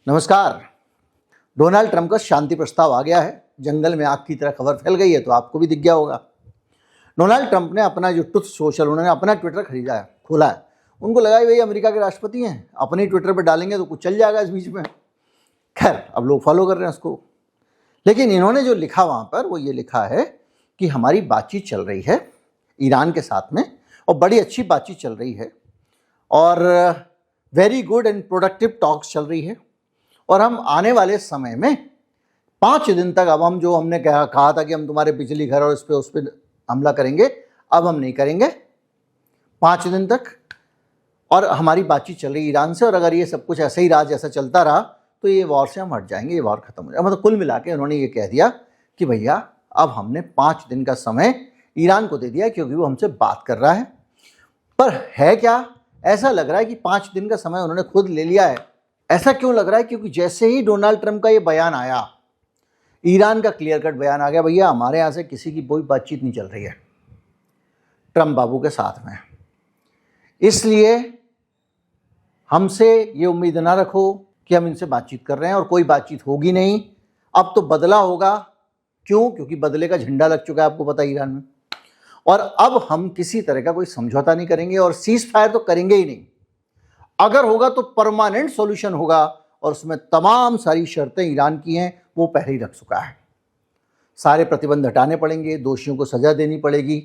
नमस्कार। Donald Trump का शांति प्रस्ताव आ गया है। जंगल में आग की तरह खबर फैल गई है, तो आपको भी दिख गया होगा। डोनाल्ड ट्रंप ने अपना जो ट्रुथ सोशल, उन्होंने अपना ट्विटर खरीदा है, खोला है। उनको लगा भाई अमेरिका के राष्ट्रपति हैं, अपने ट्विटर पर डालेंगे तो कुछ चल जाएगा इस बीच में। खैर, अब लोग फॉलो कर रहे हैं उसको। लेकिन इन्होंने जो लिखा वहाँ पर वो ये लिखा है कि हमारी बातचीत चल रही है ईरान के साथ में, और बड़ी अच्छी बातचीत चल रही है, और very good and productive talks चल रही है। और हम आने वाले समय में 5 दिन तक, अब हम जो हमने कहा था कि हम तुम्हारे बिजली घर और उस पर हमला करेंगे, अब हम नहीं करेंगे 5 दिन तक। और हमारी बातचीत चल रही ईरान से, और अगर ये सब कुछ ऐसे ही रहा, जैसा चलता रहा, तो ये वॉर से हम हट जाएंगे, ये वॉर खत्म हो जाएगा। मतलब कुल मिला के उन्होंने ये कह दिया कि भैया अब हमने 5 दिन का समय ईरान को दे दिया, क्योंकि वो हमसे बात कर रहा है। पर है क्या, ऐसा लग रहा है कि 5 दिन का समय उन्होंने खुद ले लिया है। ऐसा क्यों लग रहा है? क्योंकि जैसे ही डोनाल्ड ट्रंप का ये बयान आया, ईरान का क्लियर कट बयान आ गया, भैया हमारे यहाँ से किसी की कोई बातचीत नहीं चल रही है ट्रंप बाबू के साथ में। इसलिए हमसे ये उम्मीद ना रखो कि हम इनसे बातचीत कर रहे हैं, और कोई बातचीत होगी नहीं। अब तो बदला होगा। क्यों? क्योंकि बदले का झंडा लग चुका है, आपको पता है, ईरान में। और अब हम किसी तरह का कोई समझौता नहीं करेंगे, और सीज फायर तो करेंगे ही नहीं। अगर होगा तो परमानेंट सॉल्यूशन होगा, और उसमें तमाम सारी शर्तें ईरान की हैं, वो पहले ही रख चुका है। सारे प्रतिबंध हटाने पड़ेंगे, दोषियों को सजा देनी पड़ेगी,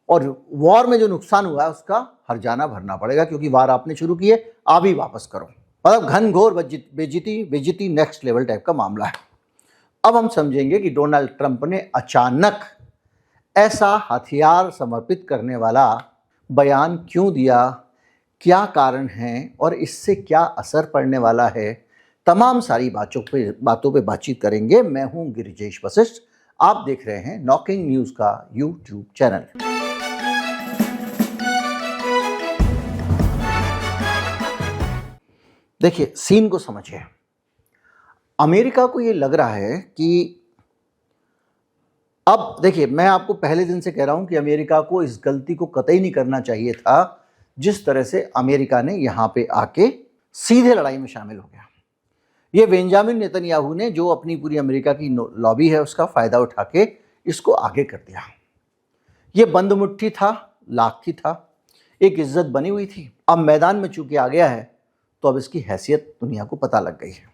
और वॉर में जो नुकसान हुआ है उसका हर्जाना भरना पड़ेगा, क्योंकि वार आपने शुरू की है, आप ही वापस करो। मतलब घनघोर बेइज्जती नेक्स्ट लेवल टाइप का मामला है। अब हम समझेंगे कि डोनाल्ड ट्रंप ने अचानक ऐसा हथियार समर्पित करने वाला बयान क्यों दिया, क्या कारण है, और इससे क्या असर पड़ने वाला है। तमाम सारी बातों पे बातचीत करेंगे। मैं हूं गिरिजेश वशिष्ठ, आप देख रहे हैं नॉकिंग न्यूज का यूट्यूब चैनल। देखिए, सीन को समझिए। अमेरिका को ये लग रहा है कि अब देखिए, मैं आपको पहले दिन से कह रहा हूं कि अमेरिका को इस गलती को कतई नहीं करना चाहिए था, जिस तरह से अमेरिका ने यहां पे आके सीधे लड़ाई में शामिल हो गया। ये बेंजामिन नेतन्याहू ने, जो अपनी पूरी अमेरिका की लॉबी है, उसका फायदा उठा के इसको आगे कर दिया। ये बंद मुट्ठी था, लाठी था, एक इज्जत बनी हुई थी। अब मैदान में चूंकि आ गया है, तो अब इसकी हैसियत दुनिया को पता लग गई है,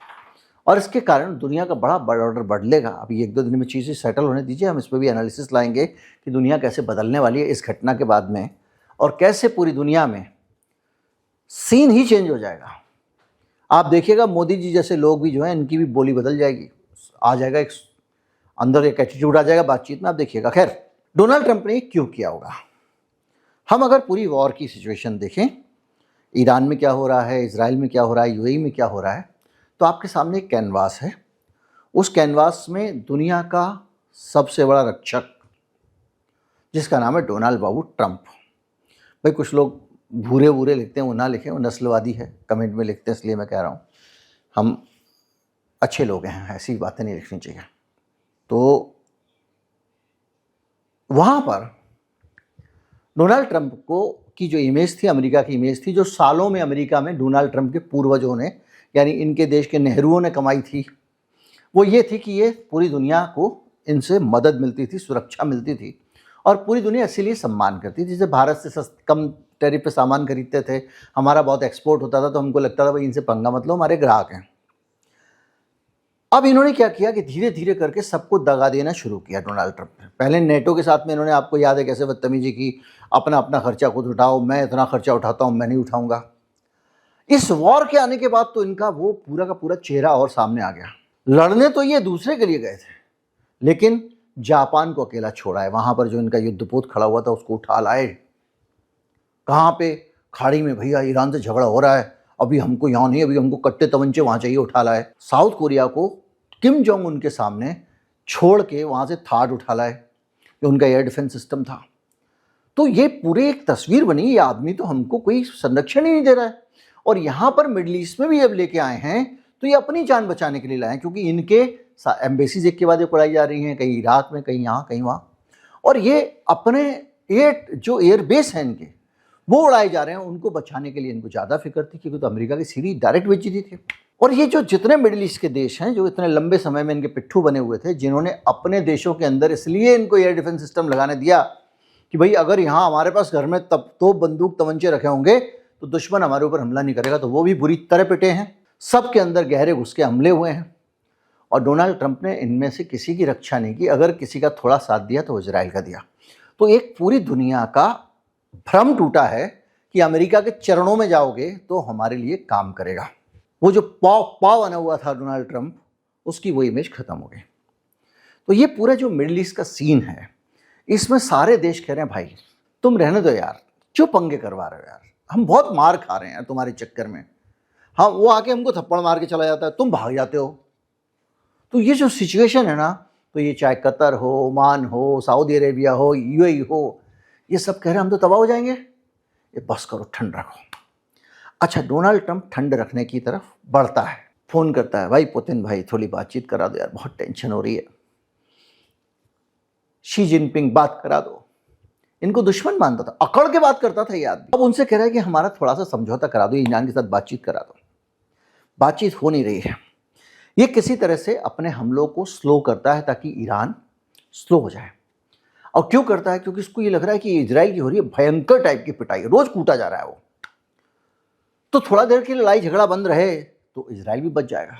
और इसके कारण दुनिया का बड़ा ऑर्डर बदलेगा। अभी 1-2 दिन में चीज़ें सेटल होने दीजिए, हम इस पर भी एनालिसिस लाएंगे कि दुनिया कैसे बदलने वाली है इस घटना के बाद में, और कैसे पूरी दुनिया में सीन ही चेंज हो जाएगा। आप देखिएगा, मोदी जी जैसे लोग भी जो हैं, इनकी भी बोली बदल जाएगी, आ जाएगा एक अंदर एक एटीट्यूड आ जाएगा बातचीत में, आप देखिएगा। खैर, डोनाल्ड ट्रंप ने क्यों किया होगा? हम अगर पूरी वॉर की सिचुएशन देखें, ईरान में क्या हो रहा है, इजराइल में क्या हो रहा है, यूएई में क्या हो रहा है, तो आपके सामने एक कैनवास है। उस कैनवास में दुनिया का सबसे बड़ा रक्षक, जिसका नाम है डोनाल्ड बाबू ट्रंप। भाई कुछ लोग भूरे लिखते हैं, वो ना लिखें, वो नस्लवादी है, कमेंट में लिखते हैं, इसलिए मैं कह रहा हूँ हम अच्छे लोग हैं, ऐसी बातें नहीं लिखनी चाहिए। तो वहाँ पर डोनाल्ड ट्रंप को की जो इमेज थी, अमेरिका की इमेज थी, जो सालों में अमेरिका में डोनाल्ड ट्रंप के पूर्वजों ने, यानी इनके देश के नेहरूओं ने कमाई थी, वो ये थी कि ये पूरी दुनिया को इनसे मदद मिलती थी, सुरक्षा मिलती थी, और पूरी दुनिया इसीलिए सम्मान करती थी। जैसे भारत से कम टैरिफ पे सामान खरीदते थे, हमारा बहुत एक्सपोर्ट होता था, तो हमको लगता था भाई इनसे पंगा मत लो, हमारे ग्राहक हैं। अब इन्होंने क्या किया कि धीरे धीरे करके सबको दगा देना शुरू किया डोनाल्ड ट्रंप ने। पहले नेटो के साथ में इन्होंने, आपको याद है कैसे बदतमीजी की, अपना अपना खर्चा खुद उठाओ, मैं इतना खर्चा उठाता हूँ, मैं नहीं उठाऊंगा। इस वॉर के आने के बाद तो इनका वो पूरा का पूरा चेहरा और सामने आ गया। लड़ने तो ये दूसरे के लिए गए थे, लेकिन जापान को अकेला छोड़ा है। वहां पर जो इनका युद्धपोत खड़ा हुआ था, उसको उठा लाए। कहाँ पे? खाड़ी में। भैया ईरान से झगड़ा हो रहा है, अभी हमको यहाँ नहीं, अभी हमको कट्टे तमंचे वहाँ चाहिए, उठा लाए। साउथ कोरिया को किम जोंग उन के सामने छोड़ के वहाँ से थाड उठा लाए, जो उनका एयर डिफेंस सिस्टम था। तो ये पूरे एक तस्वीर बनी, ये आदमी तो हमको कोई संरक्षण ही नहीं दे रहा है। और यहाँ पर मिडिल ईस्ट में भी अब लेके आए हैं, तो ये अपनी जान बचाने के लिए लाए हैं, क्योंकि इनके एम्बेसीज एक के बाद एक उड़ाई जा रही हैं, कहीं इराक में, कहीं यहाँ, कहीं वहाँ। और ये अपने जो एयरबेस हैं इनके, वो उड़ाए जा रहे हैं। उनको बचाने के लिए इनको ज़्यादा फिक्र थी, क्योंकि तो अमेरिका की सीधी डायरेक्ट बेइज्जती थी। और ये जो जितने मिडिल ईस्ट के देश हैं जो इतने लंबे समय में इनके पिट्ठू बने हुए थे, जिन्होंने अपने देशों के अंदर इसलिए इनको एयर डिफेंस सिस्टम लगाने दिया कि भाई अगर यहाँ हमारे पास घर में तब तो बंदूक तमंचे रखे होंगे तो दुश्मन हमारे ऊपर हमला नहीं करेगा, तो वो भी बुरी तरह पिटे हैं। सबके अंदर गहरे घुस के हमले हुए हैं और डोनाल्ड ट्रंप ने इनमें से किसी की रक्षा नहीं की। अगर किसी का थोड़ा साथ दिया तो इजराइल का दिया। तो एक पूरी दुनिया का भ्रम टूटा है कि अमेरिका के चरणों में जाओगे तो हमारे लिए काम करेगा। वो जो पाव बना हुआ था डोनाल्ड ट्रंप, उसकी वो इमेज खत्म हो गई। तो ये पूरा जो मिडिल ईस्ट का सीन है, इसमें सारे देश कह रहे हैं भाई तुम रहने दो यार, क्यों पंगे करवा रहे हो यार, हम बहुत मार खा रहे हैं तुम्हारे चक्कर में। हाँ, वो आके हमको थप्पड़ मार के चला जाता है, तुम भाग जाते हो। तो ये जो सिचुएशन है ना, तो ये चाहे कतर हो, ओमान हो, सऊदी अरेबिया हो, यूएई हो, ये सब कह रहे हैं हम तो तबाह हो जाएंगे, ये बस करो, ठंड रखो। अच्छा, डोनाल्ड ट्रंप ठंड रखने की तरफ बढ़ता है, फोन करता है, भाई पुतिन भाई थोड़ी बातचीत करा दो यार, बहुत टेंशन हो रही है। शी जिनपिंग बात करा दो। इनको दुश्मन मानता था, अकड़ के बात करता था ये आदमी। अब उनसे कह रहा है कि हमारा थोड़ा सा समझौता करा दो, ईरान के साथ बातचीत करा दो। बातचीत हो नहीं रही है। ये किसी तरह से अपने हमलों को स्लो करता है ताकि ईरान स्लो हो जाए। और क्यों करता है? क्योंकि इसको ये लग रहा है कि इजराइल की हो रही है भयंकर टाइप की पिटाई, रोज कूटा जा रहा है वो, तो थोड़ा देर की लड़ाई झगड़ा बंद रहे तो इजराइल भी बच जाएगा।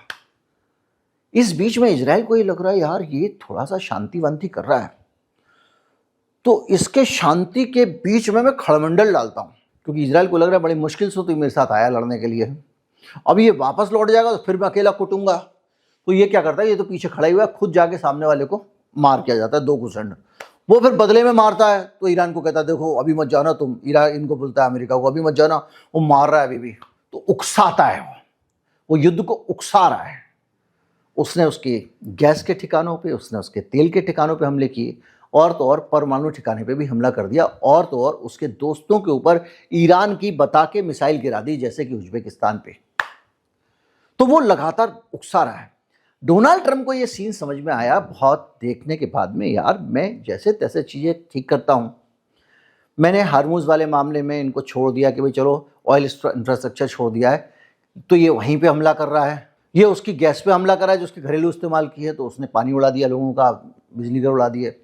इस बीच में इजराइल को ये लग रहा है यार ये थोड़ा सा शांति वांति कर रहा है, तो इसके शांति के बीच में मैं खड़मंडल डालता हूं, क्योंकि इजराइल को लग रहा है बड़ी मुश्किल से तो मेरे साथ आया लड़ने के लिए, अब ये वापस लौट जाएगा तो फिर मैं अकेला कुटूंगा। तो ये क्या करता है, ये तो पीछे खड़ा हुआ है, खुद जाके सामने वाले को मार किया जाता है 2 घुसंड। वो फिर बदले में मारता है तो ईरान को कहता है देखो अभी मत जाना तुम, ईरान इनको बोलता है अमेरिका को अभी मत जाना, वो मार रहा है अभी भी, तो उकसाता है वो युद्ध को उकसा रहा है। उसने उसके गैस के ठिकानों पे, उसने उसके तेल के ठिकानों पे हमले किए, और तो और परमाणु ठिकाने पे भी हमला कर दिया, और तो और उसके दोस्तों के ऊपर ईरान की बता के मिसाइल गिरा दी, जैसे कि उज्बेकिस्तान पे। तो वो लगातार उकसा रहा है। डोनाल्ड ट्रंप को ये सीन समझ में आया बहुत देखने के बाद में, यार मैं जैसे तैसे चीज़ें ठीक करता हूँ। मैंने हार्मूज वाले मामले में इनको छोड़ दिया कि भाई चलो ऑयल इंफ्रास्ट्रक्चर छोड़ दिया है, तो ये वहीं पे हमला कर रहा है। ये उसकी गैस पे हमला कर रहा है जो उसके घरेलू इस्तेमाल की है, तो उसने पानी उड़ा दिया लोगों का, बिजली घर उड़ा दिए।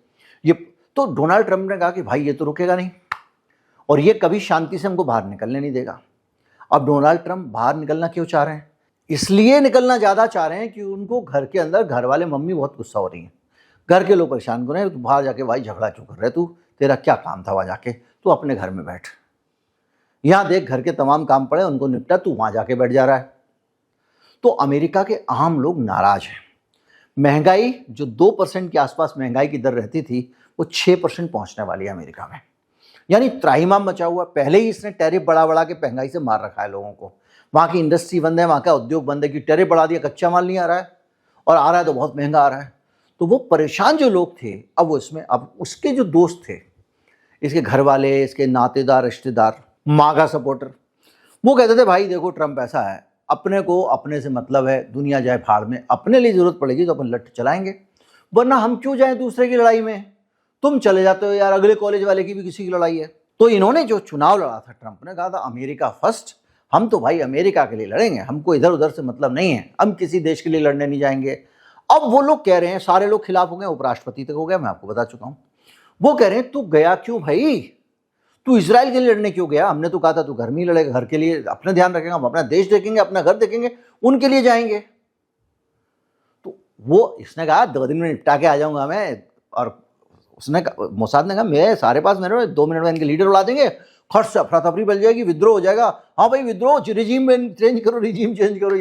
ये तो डोनाल्ड ट्रंप ने कहा कि भाई ये तो रुकेगा नहीं, और ये कभी शांति से हमको बाहर निकलने नहीं देगा। अब डोनाल्ड ट्रंप बाहर निकलना क्यों चाह रहे हैं? इसलिए निकलना ज़्यादा चाह रहे हैं कि उनको घर के अंदर घर वाले मम्मी बहुत गुस्सा हो रही हैं, घर के लोग परेशान कर रहे हैं, तू बाहर जाके भाई झगड़ा क्यों कर रहे, तू तेरा क्या काम था वहाँ जाके, तू अपने घर में बैठ, यहाँ देख घर के तमाम काम पड़े उनको निपटा, तू वहाँ जाके बैठ जा रहा है। तो अमेरिका के आम लोग नाराज हैं। महंगाई जो 2% के आसपास महंगाई की दर रहती थी, वो 6% पहुँचने वाली है अमेरिका में, यानी त्राहिमाम मचा हुआ। पहले ही इसने टैरिफ बढ़ा बढ़ा के महंगाई से मार रखा है लोगों को। वहाँ की इंडस्ट्री बंद है, वहाँ का उद्योग बंद है कि टैरिफ बढ़ा दिया, कच्चा माल नहीं आ रहा है, और आ रहा है तो बहुत महंगा आ रहा है। तो वो परेशान जो लोग थे, अब वो इसमें, अब उसके जो दोस्त थे, इसके घर वाले, इसके नातेदार, रिश्तेदार, मागा सपोर्टर, वो कहते थे भाई देखो ट्रंप ऐसा है, अपने को अपने से मतलब है, दुनिया जाए भाड़ में, अपने लिए जरूरत पड़ेगी तो अपन लट चलाएंगे, वरना हम क्यों जाएं दूसरे की लड़ाई में, तुम चले जाते हो यार, अगले कॉलेज वाले की भी किसी की लड़ाई है। तो इन्होंने जो चुनाव लड़ा था, ट्रंप ने कहा था अमेरिका फर्स्ट, हम तो भाई अमेरिका के लिए लड़ेंगे, हमको इधर उधर से मतलब नहीं है, हम किसी देश के लिए लड़ने नहीं जाएंगे। अब वो लोग कह रहे हैं, सारे लोग खिलाफ हो गए, उपराष्ट्रपति तक हो गया, मैं आपको बता चुका हूं। वो कह रहे हैं तू गया क्यों भाई, तू इजराइल के लिए लड़ने क्यों गया, हमने तो कहा था तू घर में ही लड़ेगा, घर के लिए अपना ध्यान रखेगा, हम अपना देश देखेंगे, अपना घर देखेंगे, उनके लिए जाएंगे। तो वो इसने कहा 2 दिन में निपटा के आ जाऊंगा मैं, और उसने मोसाद ने कहा मेरे सारे पास मेरे 2 मिनट में इनके लीडर उड़ा देंगे, खर्च से अफरा तफरी बल जाएगी, विद्रोह हो जाएगा। हाँ भाई विद्रोह, रिजीम में चेंज करो, रिजीम चेंज करो,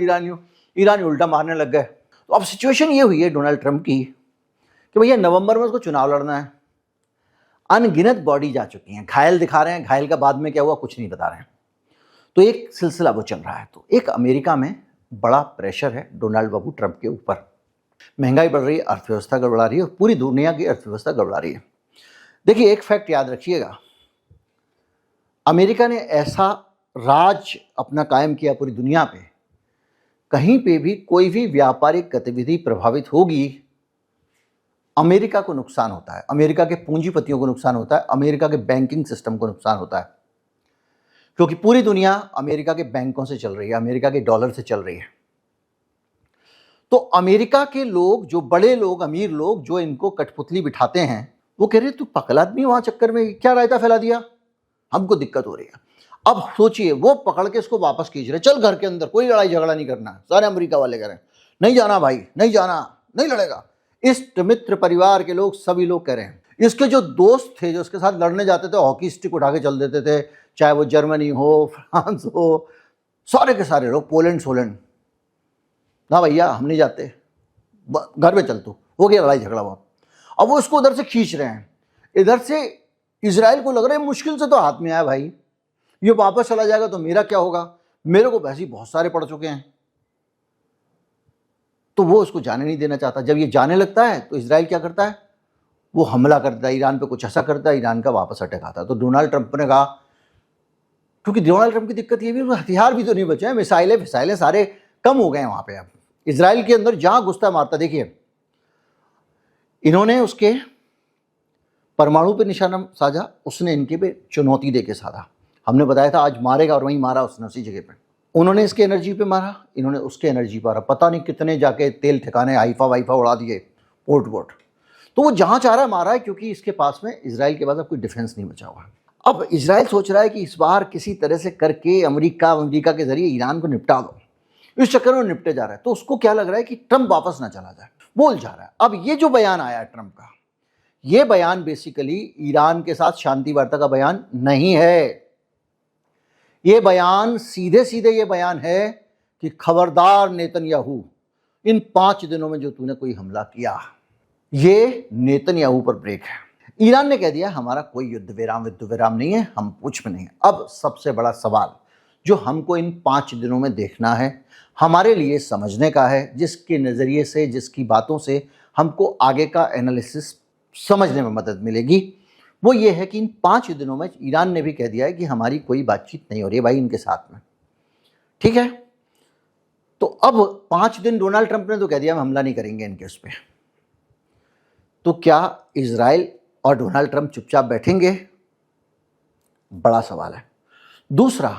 ईरानी उल्टा मारने लग गए। तो अब सिचुएशन ये हुई है डोनाल्ड ट्रंप की कि भैया नवंबर में उसको चुनाव लड़ना है, अनगिनत बॉडी जा चुकी हैं, घायल दिखा रहे हैं, घायल का बाद में क्या हुआ कुछ नहीं बता रहे हैं। तो एक सिलसिला वो चल रहा है। तो एक अमेरिका में बड़ा प्रेशर है डोनाल्ड बाबू ट्रंप के ऊपर, महंगाई बढ़ रही है, अर्थव्यवस्था गड़बड़ा रही है, पूरी दुनिया की अर्थव्यवस्था गड़बड़ा रही है। देखिए एक फैक्ट याद रखिएगा, अमेरिका ने ऐसा राज अपना कायम किया पूरी दुनिया पे, कहीं पे भी कोई भी व्यापारिक गतिविधि प्रभावित होगी, अमेरिका को नुकसान होता है, अमेरिका के पूंजीपतियों को नुकसान होता है, अमेरिका के बैंकिंग सिस्टम को नुकसान होता है, क्योंकि पूरी दुनिया अमेरिका के बैंकों से चल रही है, अमेरिका के डॉलर से चल रही है। तो अमेरिका के लोग, जो बड़े लोग, अमीर लोग, जो इनको कठपुतली बिठाते हैं, वो कह रहे तू पकल आदमी, वहां चक्कर में क्या रायता फैला दिया, हमको दिक्कत हो रही है। अब सोचिए, वो पकड़ के इसको वापस खींच रहे, चल घर के अंदर, कोई लड़ाई झगड़ा नहीं करना। सारे अमेरिका वाले कह रहे हैं नहीं जाना भाई, नहीं जाना, नहीं लड़ेगा। इष्ट मित्र परिवार के लोग, सभी लोग कह रहे हैं। इसके जो दोस्त थे, जो इसके साथ लड़ने जाते थे, हॉकी स्टिक उठा के चल देते थे, चाहे वो जर्मनी हो, फ्रांस हो, सारे के सारे लोग, पोलैंड सोलैंड, ना भैया हम नहीं जाते, घर में चल, तो हो गया लड़ाई झगड़ा बहुत। अब वो इसको उधर से खींच रहे हैं, इधर से इजराइल को लग रहा है मुश्किल से तो हाथ में आया भाई, ये वापस चला जाएगा तो मेरा क्या होगा, मेरे को वैसे ही बहुत सारे पड़ चुके हैं। तो वो उसको जाने नहीं देना चाहता। जब ये जाने लगता है तो इजराइल क्या करता है, वो हमला करता है ईरान पे, कुछ ऐसा करता है, ईरान का वापस अटैक आता है। तो डोनाल्ड ट्रंप ने कहा, क्योंकि डोनाल्ड ट्रंप की दिक्कत ये भी, हथियार भी तो नहीं बचे हैं, मिसाइलें सारे कम हो गए हैं वहां पे। अब इजराइल के अंदर जहां घुसता मारता, देखिए इन्होंने उसके परमाणु पे निशाना साधा, उसने इनके पे चुनौती देके साधा। हमने बताया था आज मारेगा, और वहीं मारा उसने, उसी जगह पे। उन्होंने इसके एनर्जी पे मारा, इन्होंने उसके एनर्जी पर मारा, पता नहीं कितने जाके तेल ठिकाने हाइफा वाइफा उड़ा दिए, पोर्ट वोट। तो वो जहां चाह रहा मारा है, क्योंकि इसके पास में इजराइल के पास अब कोई डिफेंस नहीं बचा हुआ। अब इजराइल सोच रहा है कि इस बार किसी तरह से करके अमेरिका के जरिए ईरान को निपटा दो, इस चक्कर में निपटे जा रहा है। तो उसको क्या लग रहा है कि ट्रंप वापस ना चला जाए, बोल जा रहा है। अब ये जो बयान आया है ट्रंप का, ये बयान बेसिकली ईरान के साथ शांति वार्ता का बयान नहीं है। ये बयान सीधे सीधे ये बयान है कि खबरदार नेतन्याहू, इन 5 दिनों में जो तूने कोई हमला किया, ये नेतन्याहू पर ब्रेक है। ईरान ने कह दिया हमारा कोई युद्ध विराम नहीं है, हम कुछ भी नहीं है। अब सबसे बड़ा सवाल जो हमको इन 5 दिनों में देखना है, हमारे लिए समझने का है, जिसके नज़रिए से, जिसकी बातों से हमको आगे का एनालिसिस समझने में मदद मिलेगी, वो ये है कि इन 5 दिनों में ईरान ने भी कह दिया है कि हमारी कोई बातचीत नहीं हो रही है भाई इनके साथ में, ठीक है। तो अब 5 दिन डोनाल्ड ट्रंप ने तो कह दिया हम हमला नहीं करेंगे इनके उस पर। तो क्या इजराइल और डोनाल्ड ट्रंप चुपचाप बैठेंगे? बड़ा सवाल है। दूसरा,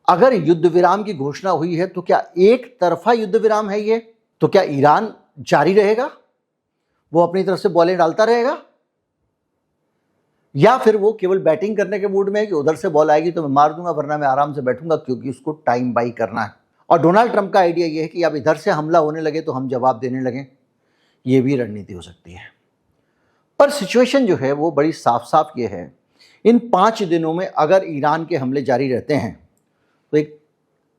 अगर युद्ध विराम की घोषणा हुई है तो क्या एक तरफा युद्ध विराम है ये? तो क्या ईरान जारी रहेगा, वो अपनी तरफ से बॉलें डालता रहेगा, या फिर वो केवल बैटिंग करने के मूड में है कि उधर से बॉल आएगी तो मैं मार दूंगा, वरना मैं आराम से बैठूंगा, क्योंकि उसको टाइम बाई करना है। और डोनाल्ड ट्रंप का आइडिया ये है कि अब इधर से हमला होने लगे तो हम जवाब देने लगें, ये भी रणनीति हो सकती है। पर सिचुएशन जो है वो बड़ी साफ साफ ये है, इन 5 दिनों में अगर ईरान के हमले जारी रहते हैं तो एक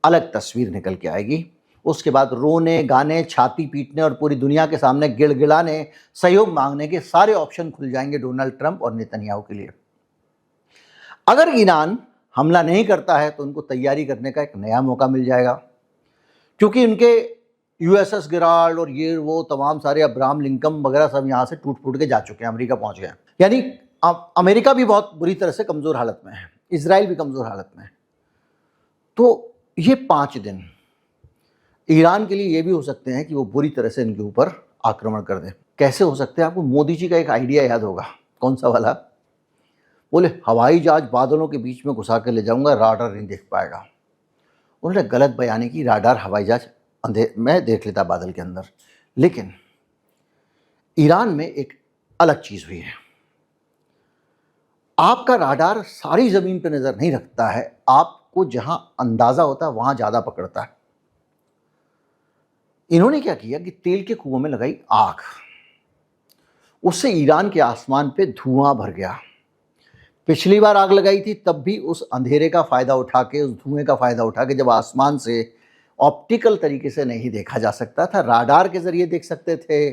अलग तस्वीर निकल के आएगी। उसके बाद रोने गाने, छाती पीटने और पूरी दुनिया के सामने गिड़गिड़ाने, सहयोग मांगने के सारे ऑप्शन खुल जाएंगे डोनाल्ड ट्रंप और नेतन्याहू के लिए। अगर ईरान हमला नहीं करता है तो उनको तैयारी करने का एक नया मौका मिल जाएगा, क्योंकि उनके यूएसएस गिराल्ड और ये वो तमाम सारे अब्राहम लिंकन वगैरह सब यहाँ से टूट फूट के जा चुके हैं, अमेरिका पहुँच गए। यानी अमेरिका भी बहुत बुरी तरह से कमज़ोर हालत में है, इजराइल भी कमज़ोर हालत में है। तो ये 5 दिन ईरान के लिए ये भी हो सकते हैं कि वो बुरी तरह से इनके ऊपर आक्रमण कर दे। कैसे हो सकते हैं? आपको मोदी जी का एक आइडिया याद होगा, कौन सा वाला? बोले हवाई जहाज बादलों के बीच में घुसा के ले जाऊंगा, राडार नहीं देख पाएगा। उन्होंने गलत बयानी की, राडार हवाई जहाज मैं देख लेता बादल के अंदर। लेकिन ईरान में एक अलग चीज हुई है, आपका राडार सारी जमीन पर नजर नहीं रखता है, आपको जहां अंदाजा होता है वहां ज्यादा पकड़ता है। इन्होंने क्या किया कि तेल के कुओं में लगाई आग, उससे ईरान के आसमान पे धुआं भर गया। पिछली बार आग लगाई थी तब भी उस अंधेरे का फायदा उठा के, उस धुएं का फायदा उठा के, जब आसमान से ऑप्टिकल तरीके से नहीं देखा जा सकता था, राडार के जरिए देख सकते थे।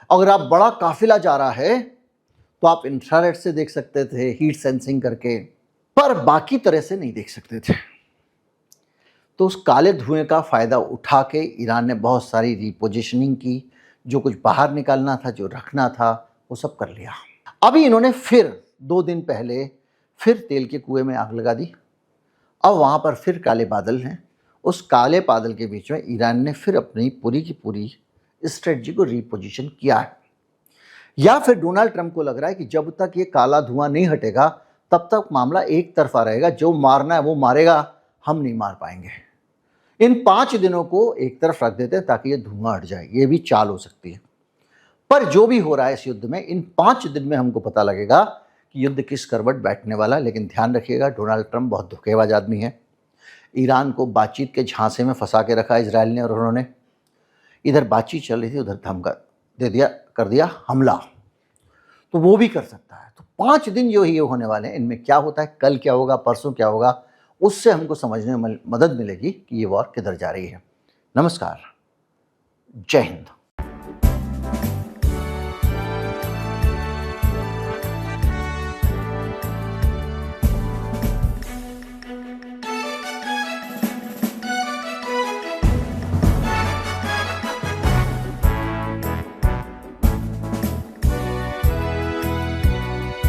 अगर आप बड़ा काफिला जा रहा है तो आप इंफ्रारेड से देख सकते थे, हीट सेंसिंग करके, पर बाकी तरह से नहीं देख सकते थे। तो उस काले धुएं का फायदा उठा के ईरान ने बहुत सारी रिपोजिशनिंग की, जो कुछ बाहर निकालना था, जो रखना था, वो सब कर लिया। अभी इन्होंने फिर 2 दिन पहले फिर तेल के कुएं में आग लगा दी। अब वहां पर फिर काले बादल हैं, उस काले बादल के बीच में ईरान ने फिर अपनी पूरी की पूरी स्ट्रेटजी को रिपोजिशन किया है। या फिर डोनाल्ड ट्रंप को लग रहा है कि जब तक ये काला धुआं नहीं हटेगा तब तक मामला एक तरफा रहेगा, जो मारना है वो मारेगा, हम नहीं मार पाएंगे। इन 5 दिनों को एक तरफ रख देते हैं ताकि ये धुआं हट जाए, ये भी चाल हो सकती है। पर जो भी हो रहा है इस युद्ध में, इन 5 दिन में हमको पता लगेगा कि युद्ध किस करवट बैठने वाला है। लेकिन ध्यान रखिएगा, डोनाल्ड ट्रंप बहुत धोखेबाज आदमी है। ईरान को बातचीत के झांसे में फंसा के रखा इजराइल ने, और उन्होंने इधर बातचीत चल रही थी, उधर धमका दे दिया, कर दिया हमला। तो वो भी कर सकता है। तो 5 दिन जो ये होने वाले हैं, इनमें क्या होता है, कल क्या होगा, परसों क्या होगा, उससे हमको समझने में मदद मिलेगी कि ये वॉर किधर जा रही है। नमस्कार, जय हिंद।